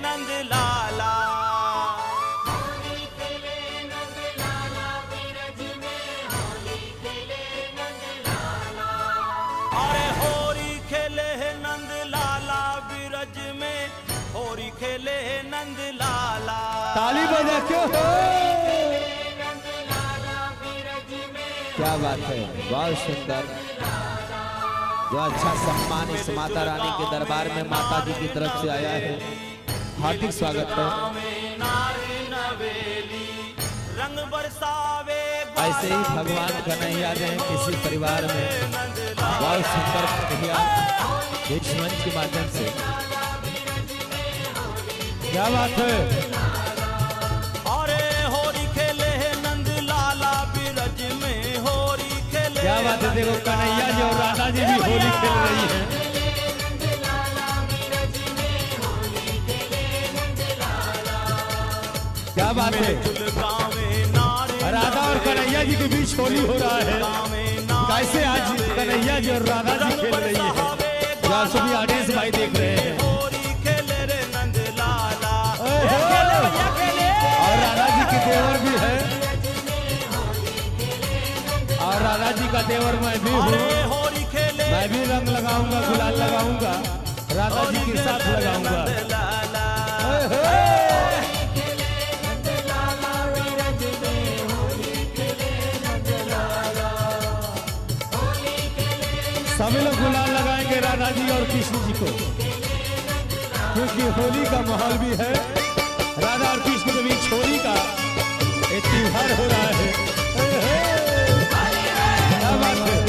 नंद लाला। अरे होरी खेले नंद लाला बिरज में, होरी खेले नंद लाला। ताली बजा क्यों? क्या बात है, बहुत सुंदर। जो अच्छा सम्मान इस माता रानी के दरबार में माता जी की तरफ से आया है, हार्दिक स्वागत है। रंग बरसावे ऐसे ही भगवान कन्हैया ने किसी परिवार में बहुत सुंदर कन्हैया इस मंच के माध्यम से। क्या बात है। अरे होरी खेले नंद लाला बिरज में, होरी खेले। क्या बात है, देखो कन्हैया जी और राधा जी भी होली खेल रही है। क्या बात है, राधा और कन्हैया जी के बीच होली हो रहा है। कैसे आज कन्हैया जी और राधा जी खेल रही है, जहाँ सभी ऑडियंस भाई देख रहे हैं। और राधा जी के देवर भी है, और राधा जी का देवर मैं भी हूँ। मैं भी रंग लगाऊंगा, गुलाल लगाऊंगा, राधा जी के साथ लगाऊंगा। सभी लोग गुलाल लगाएंगे राधा जी और कृष्ण जी को, क्योंकि होली का माहौल भी है। राधा और कृष्ण के बीच होली का एक त्योहार हो रहा है। क्या बात है।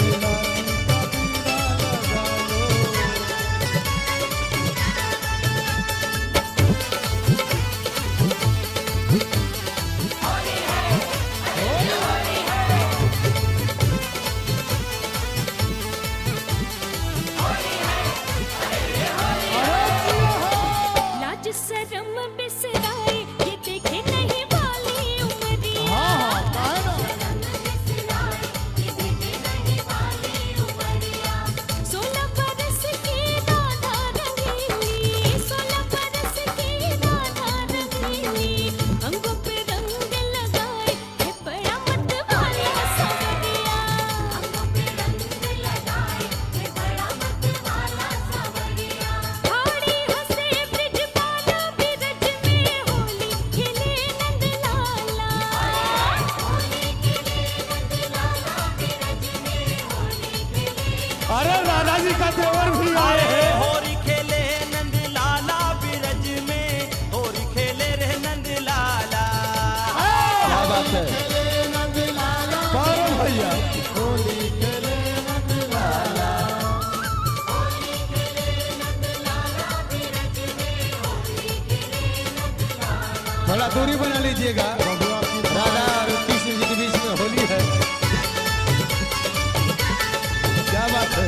अरे राधा जी का देवर भी आए हैं। होरी खेले नंद लाला बिरज में, होरी खेले रे नंद लाला। क्या बात है, बारो भैया। होली खेले नंद लाला, थोड़ा दूरी बना लीजिएगा। राधा और कृष्ण जी के बीच में होली है। क्या बात है।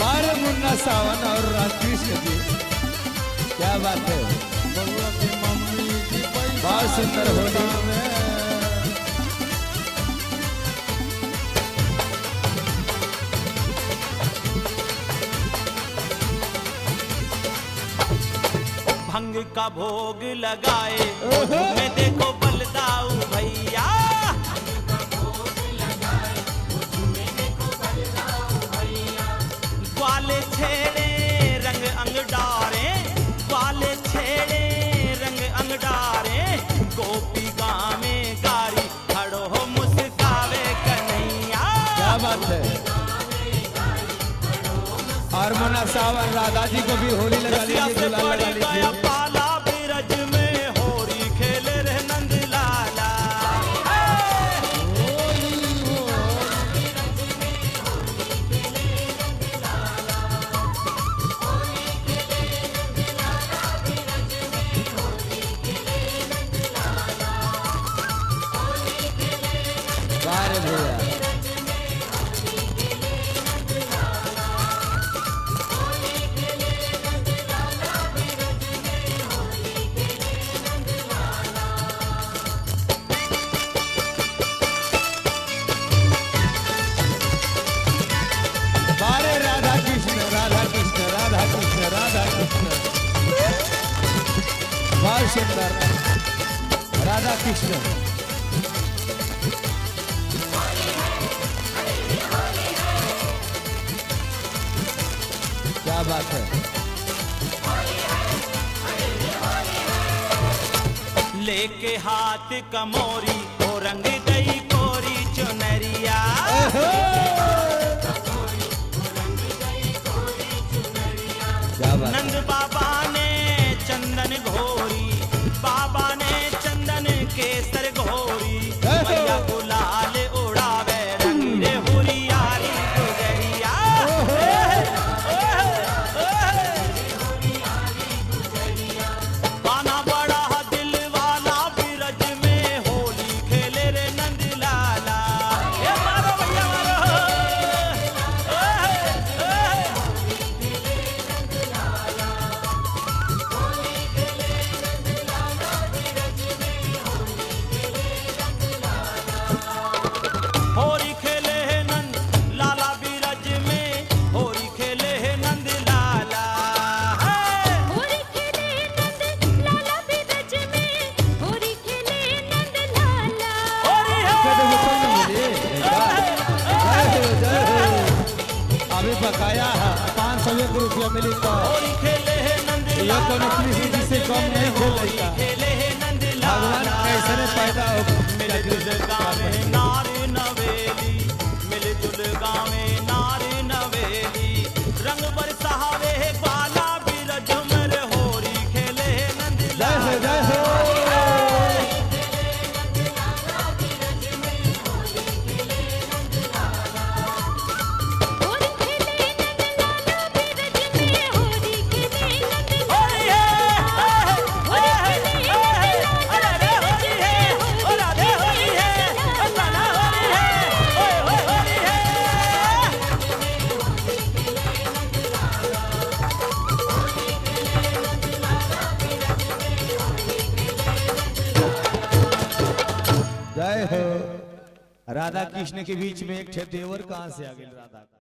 बारे मुन्ना सावन और कृष्ण जी, क्या बात है। बहुत सुंदर होली। भंग का भोग लगाए में देखो बलदाऊ भैया। ग्वाले छेड़े रंग अंग डारे, ग्वाले छेड़े रंग अंग डारे। गोपी गावे गारी खड़ो हो मुस्कावे कन्हैया। क्या बात है। और मुन्ना सावन राधा जी को भी होली लगा लीजिए, गुलाल लगा लीजिए। पाला बिरज में होरी खेले रे नंद लाला। बारे भैया। राधा कृष्ण। क्या बात है। लेके हाथ कमोरी ओ रंग गई कोरी चुनरिया। क्या बात। नंद बाबा ने चंदन घोरी, बाबा ने चंदन केसर घोरी, मैया गुलाल उड़ावे रंग रे हुरियारी गुजरिया। गाना बड़ा दिल वाला बिरज में होली खेले रे नंद लाला। ये मारो भैया मारो। होली खेले है नंद लाला बिरज में, होली खेले है नंद लाला। होली खेले नंद लाला बिरज में, होली खेले नंद लाला। होली है। अभी बकाया 501 रुपया मिली तो होली खेले है नंद ये लाला कोनो किसी से कम नहीं खेलेगा। खेले है नंद भगवान लाला। कैसे पैदा हो मिलजुल गावे नार नवेली, मिलजुल गावे नार नवेली, रंग बरसावे बाला बिरज में होली खेले है नंद जय हो लाला। जय हो। होली खेले नंद लाला बिरज में, होली खेले नंद होली है। होली खेले अरे रे होली है। ओ राधे होली है। ओ लाला होली है। ओए ओए होली है। जय हो। राधा कृष्ण के बीच में एक ठे देवर कहाँ से आ गए राधा।